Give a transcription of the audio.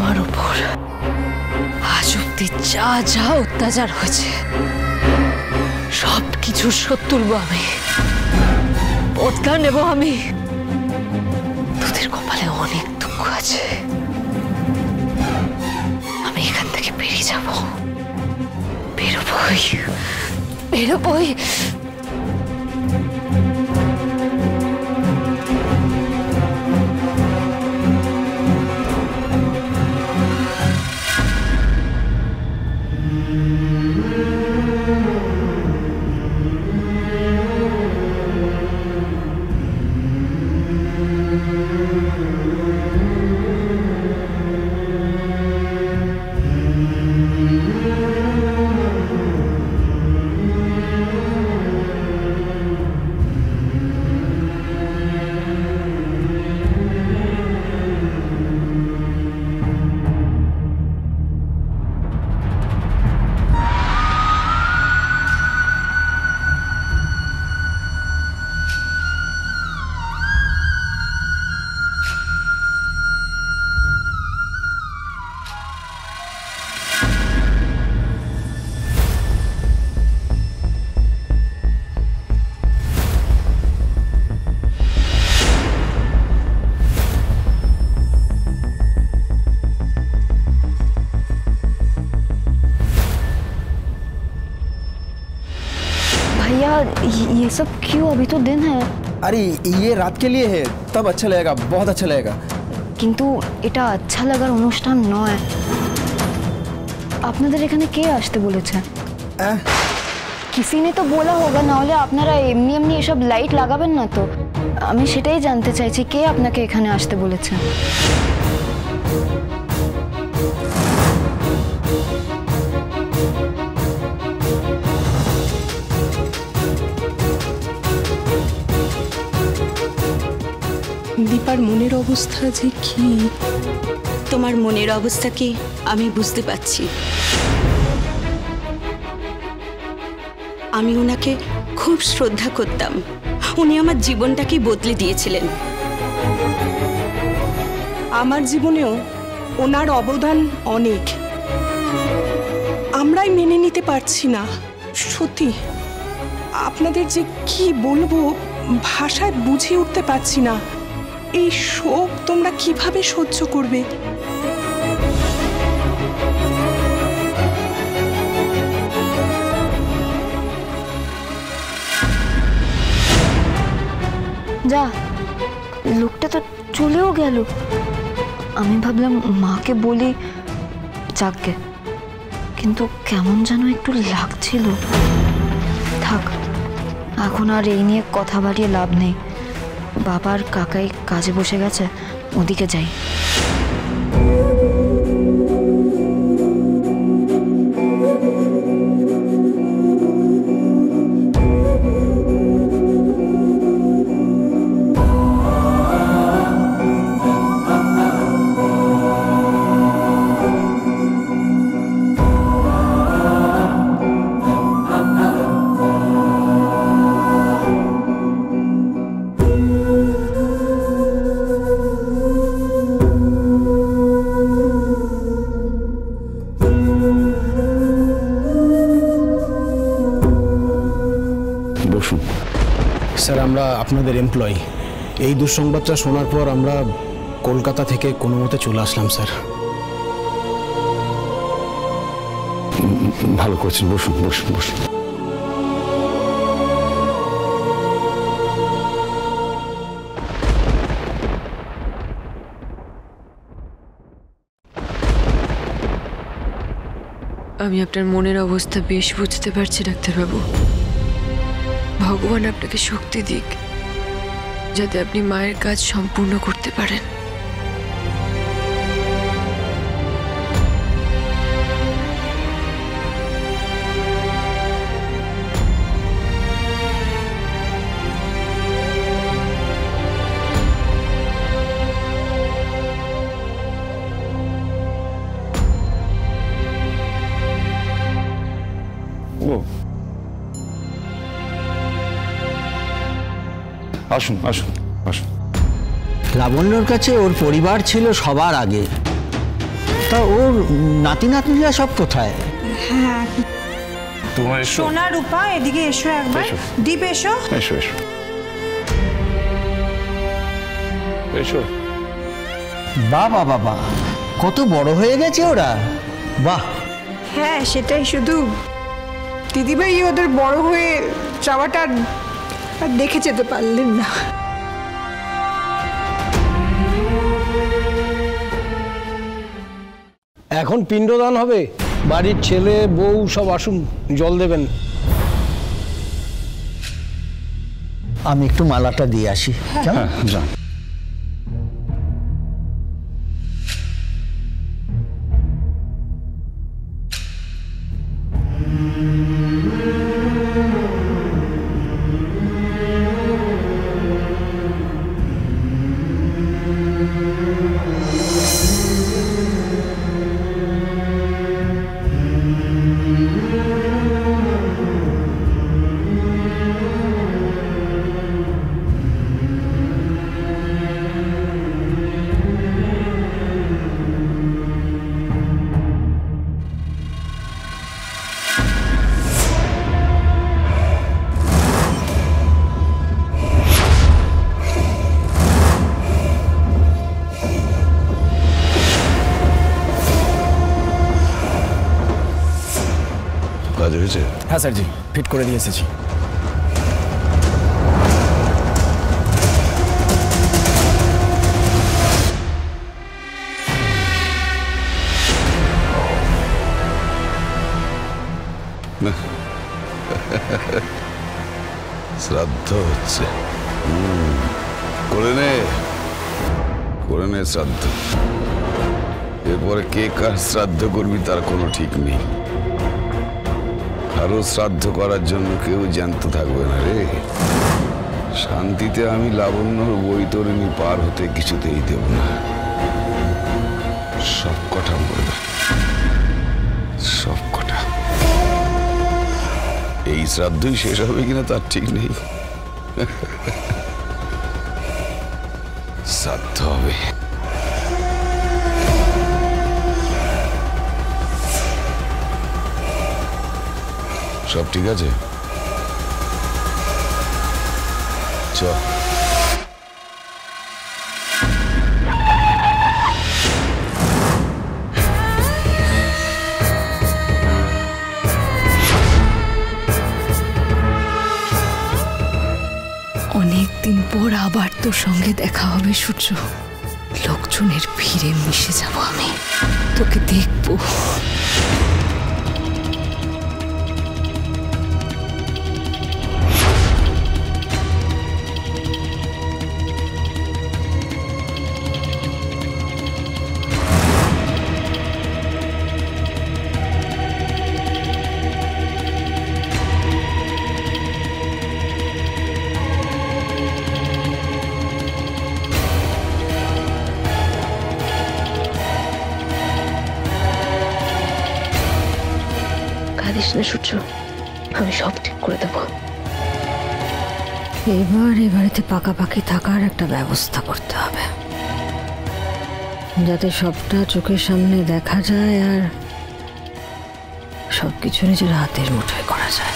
আমার উপর আজ অব্দি যা যা অত্যাচার হয়েছে সবকিছু শোধ তুলবো আমি, বদলা নেব আমি। তোদের কপালে অনেক দুঃখ আছে, আমি এখান থেকে বেরিয়ে যাব, বেরোবই বেরোবই। ये सब क्यों? अभी तो दिन है। अरे ये रात के लिए है, तब अच्छा लगेगा, बहुत अच्छा लगेगा। किंतु এটা আচ্ছা লাগার অনুষ্ঠান নয়। আপনাদের এখানে কে আসতে বলেছে? किसी ने तो बोला होगा, না হলে আপনারা এমনি এমনি এসব লাইট লাগাবেন না তো। আমি সেটাই জানতে চাইছি, কে আপনাকে এখানে আসতে বলেছে? দীপার মনের অবস্থা যে কি। তোমার মনের অবস্থা কি আমি বুঝতে পারছি। আমি ওনাকে খুব শ্রদ্ধা করতাম, উনি আমার জীবনটাকে বদলে দিয়েছিলেন। আমার জীবনেও ওনার অবদান অনেক, আমরাই মেনে নিতে পারছি না। সত্যি আপনাদের যে কি বলবো, ভাষায় বুঝে উঠতে পারছি না। এই শোক তোমরা কিভাবে সহ্য করবে? যা, লোকটা তো চলেও গেল। আমি ভাবলাম মাকে বলি যাকগে, কিন্তু কেমন যেন একটু লাগছিল। থাক, এখন আর এই নিয়ে কথা বাড়িয়ে লাভ নেই। বাবার কাকাই কাজে বসে গেছে, ওদিকে যাই। স্যার, আমরা আপনাদের এমপ্লয়ি। এই দুঃসংবাদটা শোনার পর আমরা কলকাতা থেকে কোনো মতে চলে আসলাম স্যার। ভালো করছেন, বসুন বসুন বসুন। আমি আপনার মনের অবস্থা বেশ বুঝতে পারছি ডাক্তারবাবু। ভগবান আপনাকে শক্তি দিক, যাতে আপনি মায়ের কাজ সম্পূর্ণ করতে পারেন। আসুন আসুন আসুন। লাবণ্যর কাছে ওর পরিবার ছিল সবার আগে। তা ওর নাতি নাতনিরা সব কোথায়? তোমার এসো। সোনা রূপা এদিকে এসো একবার। এসো। দীপ এসো। এসো এসো এসো। বাবা বাবা, কত বড় হয়ে গেছে ওরা! বাহ। হ্যাঁ সেটাই, শুধু দিদিভাই ওদের বড় হয়ে যাওয়াটা আর দেখে যেতে পারলেন না। এখন পিণ্ডদান হবে, বাড়ির ছেলে বউ সব আসুন, জল দেবেন। আমি একটু মালাটা দিয়ে আসি। হ্যাঁ যান। কাজ হয়েছে? হ্যাঁ স্যার জি, ফিট করে দিয়ে এসেছি। শ্রাদ্ধ হচ্ছে, করে নে শ্রাদ্ধ। এরপরে কে কার শ্রাদ্ধ করবি তার কোনো ঠিক নেই। কারো শ্রাদ্ধ করার জন্য কেউ জ্যান্ত থাকবে না রে। শান্তিতে আমি লাবণ্যর বৈতরণী পার হতে কিছুতেই দেব না। সব কটা মরবে, সব কটা। এই শ্রাদ্ধই শেষ হবে কিনা তার ঠিক নেই। শ্রাদ্ধ হবে। সব ঠিক আছে, চ। অনেকদিন পর আবার তোর সঙ্গে দেখা হবে সূর্য। লোকজনের ভিড়ে মিশে যাব আমি, তোকে দেখবো। কাঁদিস না সূর্য, আমি সব ঠিক করে দেবো। এবার এ বাড়িতে পাকাপাকি থাকার একটা ব্যবস্থা করতে হবে, যাতে সবটা চোখের সামনে দেখা যায় আর সবকিছু নিজের হাতের মুঠোয় করা যায়।